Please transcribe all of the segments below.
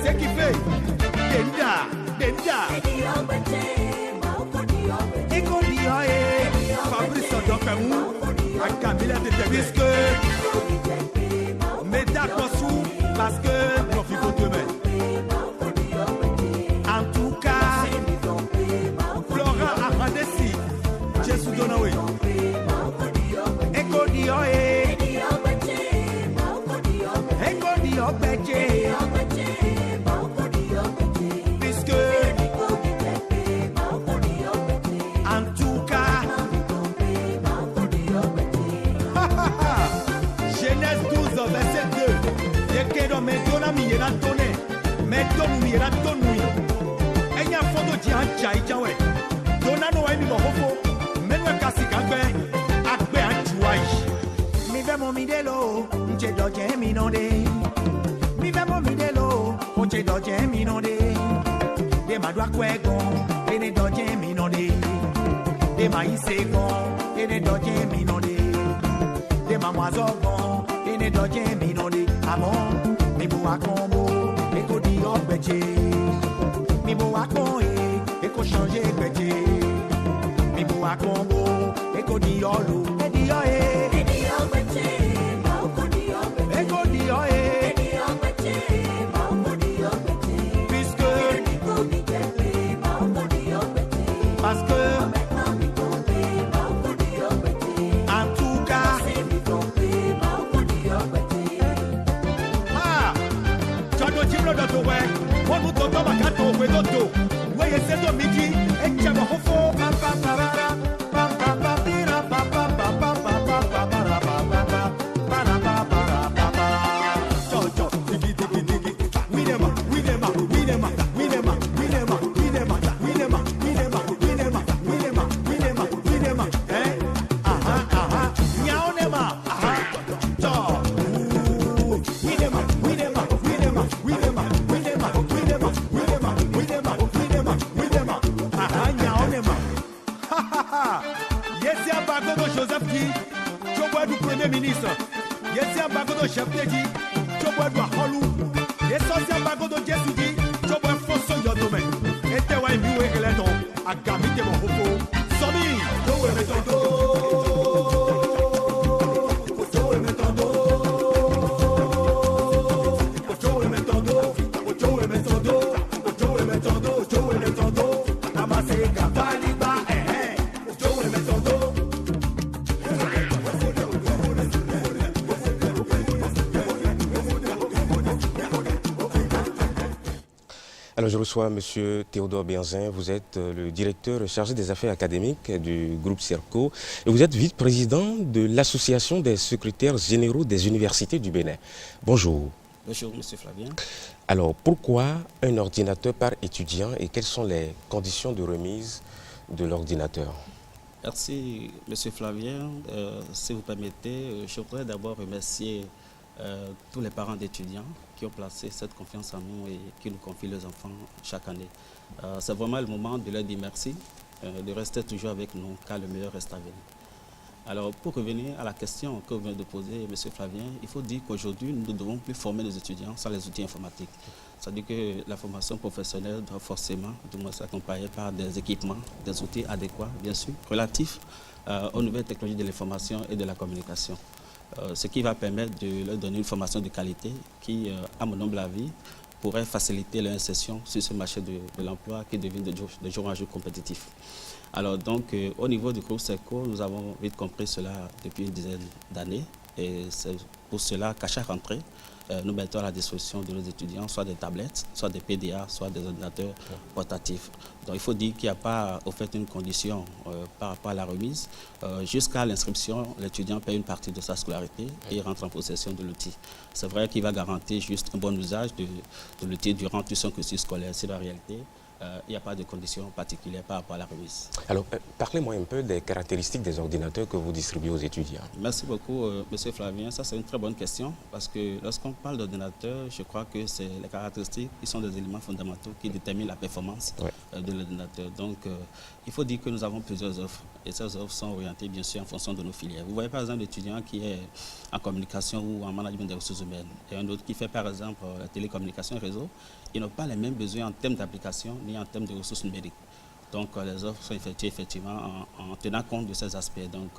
c'est qui fait Denda, Eko Dioye, Fabrice Dokemou, Akamila de Tebisque, Meda Kossou, parce que nous vivons demain. En tout cas, Flora Arandesi, Jésus Donawe, Eko Dioye, Eko Dioye, mais dona mi yera donné mais don mi yera donné enya foto ji ancha ijawe dona no wa mi mo fofo menwe kasi kagbe agbe anjuwa yi mi ve mo mi de lo nje doje mi no de mi ve mo mi de lo nje doje mi no de madwa kwegon ene doje mi no de ma ise gon ene doje mi no de ma mwazogon ene doje mi no de amon mi bo akombo eko di ogbeje mi bo akon eko changer gbeje mi bo akombo eko di olu e di o ogbeje ma oko di ogbeje eko di o ogbeje ma oko di ogbeje puisque eko di jefe ma oko di ogbeje parce que en tout cas do we won mu to ba ka to we do we ye se do miki e che ba ho fo pa pa pa ra pa pa pa pira pa pa pa pa pa pa pa pa ra pa pa pa pa ra pa pa ra pa pa cho digi we dem eh aha nyao ne ma aha cho Joseph Ki, Chobwa du Premier ministre, Yesia Bagodo chef d'État, Chobwa du Holou, Yesia Bagodo Jesudi, Chobwa Fosso Yodome, et Tewa Miwe Eleton, Agami de Mohofo, Somi, Joe Metondo, Joe Metondo, Joe Metondo, Joe Metondo, Joe Metondo, Joe Metondo, Namase Kapaliba, Joe Metondo. Alors je reçois M. Théodore Bienzin, vous êtes le directeur chargé des affaires académiques du groupe CIRCO et vous êtes vice-président de l'Association des secrétaires généraux des universités du Bénin. Bonjour. Bonjour M. Flavien. Alors pourquoi un ordinateur par étudiant et quelles sont les conditions de remise de l'ordinateur? Merci M. Flavien. Si vous permettez, je voudrais d'abord remercier tous les parents d'étudiants qui ont placé cette confiance en nous et qui nous confient leurs enfants chaque année. C'est vraiment le moment de leur dire merci, de rester toujours avec nous car le meilleur reste à venir. Alors pour revenir à la question que vous venez de poser M. Flavien, il faut dire qu'aujourd'hui nous ne devons plus former nos étudiants sans les outils informatiques. C'est-à-dire que la formation professionnelle doit forcément s'accompagner par des équipements, des outils adéquats bien sûr, relatifs aux nouvelles technologies de l'information et de la communication. Ce qui va permettre de leur donner une formation de qualité qui, à mon humble avis, pourrait faciliter leur insertion sur ce marché de l'emploi qui devient de jour en jour compétitif. Alors donc, au niveau du groupe CIRCO, nous avons vite compris cela depuis une dizaine d'années et c'est pour cela qu'à chaque rentrée, nous mettons à la disposition de nos étudiants soit des tablettes, soit des PDA, soit des ordinateurs portatifs. Donc il faut dire qu'il n'y a pas au fait une condition par rapport à la remise. Jusqu'à l'inscription, l'étudiant paie une partie de sa scolarité et rentre en possession de l'outil. C'est vrai qu'il va garantir juste un bon usage de l'outil durant tout son cursus scolaire. C'est la réalité. Il n'y a pas de conditions particulières par rapport à la remise. Alors, parlez-moi un peu des caractéristiques des ordinateurs que vous distribuez aux étudiants. Merci beaucoup, M. Flavien. Ça, c'est une très bonne question parce que lorsqu'on parle d'ordinateur, je crois que c'est les caractéristiques qui sont des éléments fondamentaux qui déterminent la performance de l'ordinateur. Donc, il faut dire que nous avons plusieurs offres. et ces offres sont orientées bien sûr en fonction de nos filières. Vous voyez par exemple l'étudiant qui est en communication ou en management des ressources humaines et un autre qui fait par exemple la télécommunication et réseau, ils n'ont pas les mêmes besoins en termes d'application ni en termes de ressources numériques. Donc les offres sont effectuées effectivement en tenant compte de ces aspects. Donc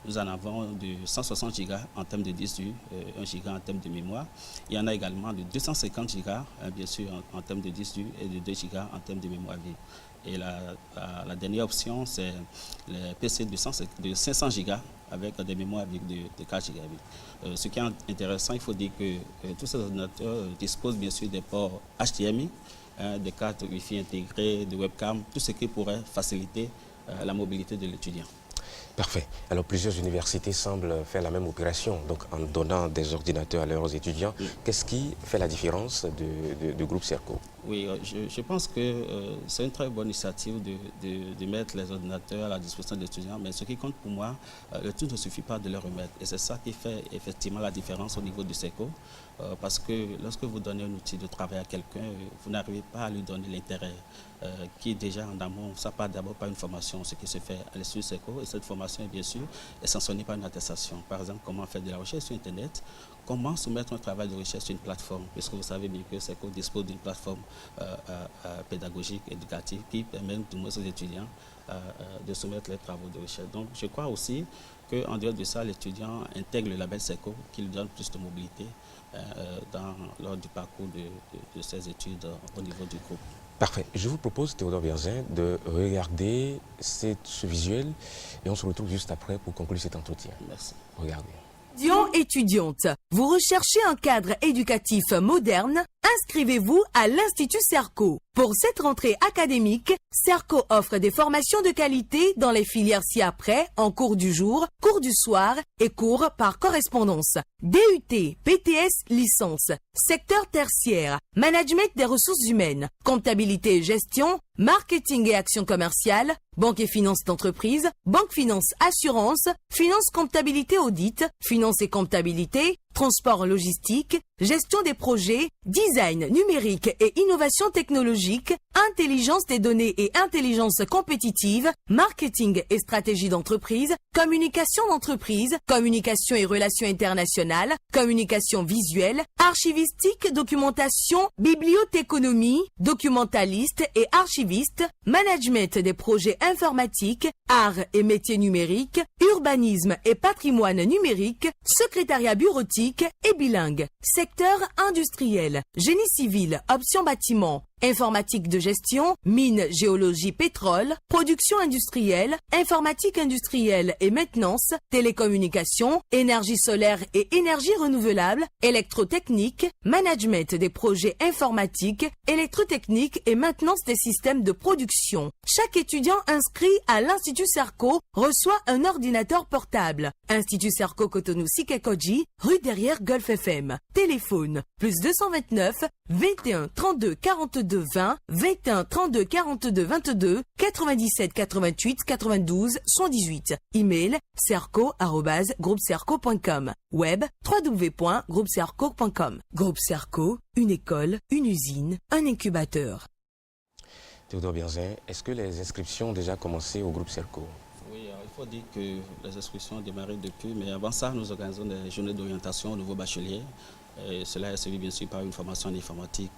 nous en avons de 160 Go en termes de disque dur, 1 Go en termes de mémoire. Il y en a également de 250 Go bien sûr en termes de disque dur et de 2 Go en termes de mémoire vive. Et la dernière option, c'est les PC de 500 Go avec des mémoires vives de 4 Go. Ce qui est intéressant, il faut dire que tous ces ordinateurs disposent bien sûr des ports HDMI, des cartes Wi-Fi intégrées, de webcam, tout ce qui pourrait faciliter la mobilité de l'étudiant. Parfait. Alors plusieurs universités semblent faire la même opération, donc en donnant des ordinateurs à leurs étudiants. Oui. Qu'est-ce qui fait la différence du groupe Serco? Oui, je pense que c'est une très bonne initiative de mettre les ordinateurs à la disposition des étudiants, mais ce qui compte pour moi, le tout ne suffit pas de les remettre. Et c'est ça qui fait effectivement la différence au niveau du Serco, parce que lorsque vous donnez un outil de travail à quelqu'un, vous n'arrivez pas à lui donner l'intérêt qui est déjà en amont. Ça part d'abord par une formation, ce qui se fait à l'Institut Serco, et cette formation, bien sûr, est sanctionnée par une attestation. Par exemple, comment faire de la recherche sur Internet, comment soumettre un travail de recherche sur une plateforme, puisque vous savez bien que Serco dispose d'une plateforme pédagogique, éducative, qui permet aux étudiants de soumettre les travaux de recherche. Donc, je crois aussi qu'en dehors de ça, l'étudiant intègre le label Serco, qui lui donne plus de mobilité lors du parcours de ses études au niveau du groupe. Parfait. Je vous propose, Théodore Bienzin, de regarder ce visuel et on se retrouve juste après pour conclure cet entretien. Merci. Regardez. Étudiants, étudiantes, vous recherchez un cadre éducatif moderne? Inscrivez-vous à l'Institut Serco. Pour cette rentrée académique, Serco offre des formations de qualité dans les filières ci-après, en cours du jour, cours du soir et cours par correspondance. DUT, BTS, licence, secteur tertiaire, management des ressources humaines, comptabilité et gestion, marketing et action commerciale, banque et finance d'entreprise, banque finance assurance, finance comptabilité audit, finance et comptabilité, transport logistique, gestion des projets, design numérique et innovation technologique, intelligence des données et intelligence compétitive, marketing et stratégie d'entreprise, communication d'entreprise, communication et relations internationales, communication visuelle, archivistique, documentation, bibliothéconomie, documentaliste et archiviste, management des projets informatiques, arts et métiers numériques, urbanisme et patrimoine numérique, secrétariat bureautique et bilingue, secteur industriel, génie civil, option bâtiment, informatique de gestion, mine, géologie, pétrole, production industrielle, informatique industrielle et maintenance, télécommunications, énergie solaire et énergie renouvelable, électrotechnique, management des projets informatiques, électrotechnique et maintenance des systèmes de production. Chaque étudiant inscrit à l'Institut Serco reçoit un ordinateur portable. Institut Serco Cotonou Sikekoji, rue derrière Golf FM. Téléphone, plus 229 21 32 42 20, 21 32 42 22, 97 88 92 118. Email serco@groupeserco.com. Web www.groupeserco.com. Groupe Serco, une école, une usine, un incubateur. Théodore Bienzin, est-ce que les inscriptions ont déjà commencé au groupe Serco? Oui, il faut dire que les inscriptions ont démarré depuis, mais avant ça, nous organisons des journées d'orientation au nouveau bachelier. Et cela est suivi bien sûr par une formation en informatique.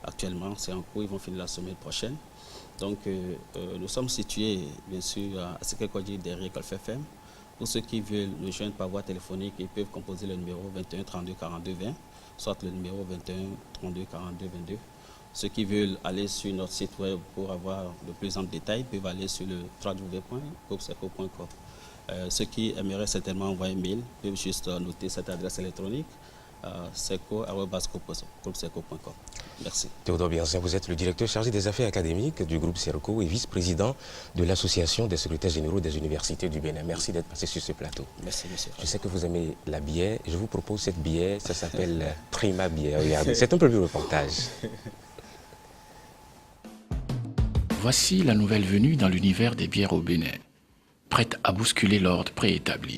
Actuellement, c'est en cours, ils vont finir la semaine prochaine. Donc, nous sommes situés bien sûr à Sikekoji derrière Golf FM. Pour ceux qui veulent nous joindre par voie téléphonique, ils peuvent composer le numéro 21 32 42 20, soit le numéro 21 32 42 22. Ceux qui veulent aller sur notre site web pour avoir de plus amples détails peuvent aller sur le www.groupeserco.com. Ceux qui aimeraient certainement envoyer un mail peuvent juste noter cette adresse électronique serco@groupeserco.com. Merci. Théodore Bienzin, vous êtes le directeur chargé des affaires académiques du groupe Serco et vice-président de l'Association des secrétaires généraux des universités du Bénin. Merci d'être passé sur ce plateau. Merci, monsieur. Je sais que vous aimez la bière. Je vous propose cette bière. Ça s'appelle Prima Bière. Regardez, c'est un peu le reportage. Voici la nouvelle venue dans l'univers des bières au Bénin, prête à bousculer l'ordre préétabli.